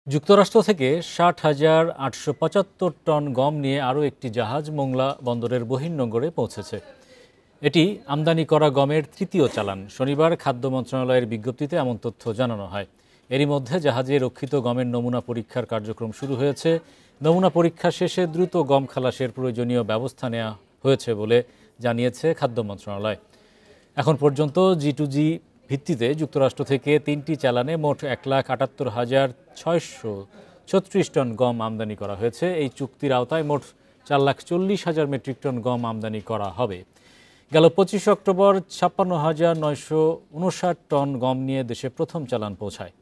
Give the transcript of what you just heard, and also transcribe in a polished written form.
যুক্তরাষ্ট্র থেকে ৬০,৮৭৫ টন গম নিয়ে আরও একটি জাহাজ মোংলা বন্দরের বহির্নোঙরে পৌঁছেছে। এটি আমদানি করা গমের তৃতীয় চালান। শনিবার খাদ্য মন্ত্রণালয়ের বিজ্ঞপ্তিতে এমন তথ্য জানানো হয়। এরই মধ্যে জাহাজে রক্ষিত গমের নমুনা পরীক্ষার কার্যক্রম শুরু হয়েছে। নমুনা পরীক্ষা শেষে দ্রুত গম খালাসের প্রয়োজনীয় ব্যবস্থা নেওয়া হয়েছে বলে জানিয়েছে খাদ্য মন্ত্রণালয়। এখন পর্যন্ত জি2জি ভিত্তিতে যুক্তরাষ্ট্র থেকে ৩টি চালানে মোট ১,৭৮,৬৩৬ টন গম আমদানি করা হয়েছে। এই চুক্তির আওতায় মোট ৪,৪০,০০০ মেট্রিক টন গম আমদানি করা হবে। গেল ২৫ অক্টোবর ৫৬,৯৫৯ টন গম নিয়ে দেশে প্রথম চালান পৌঁছায়।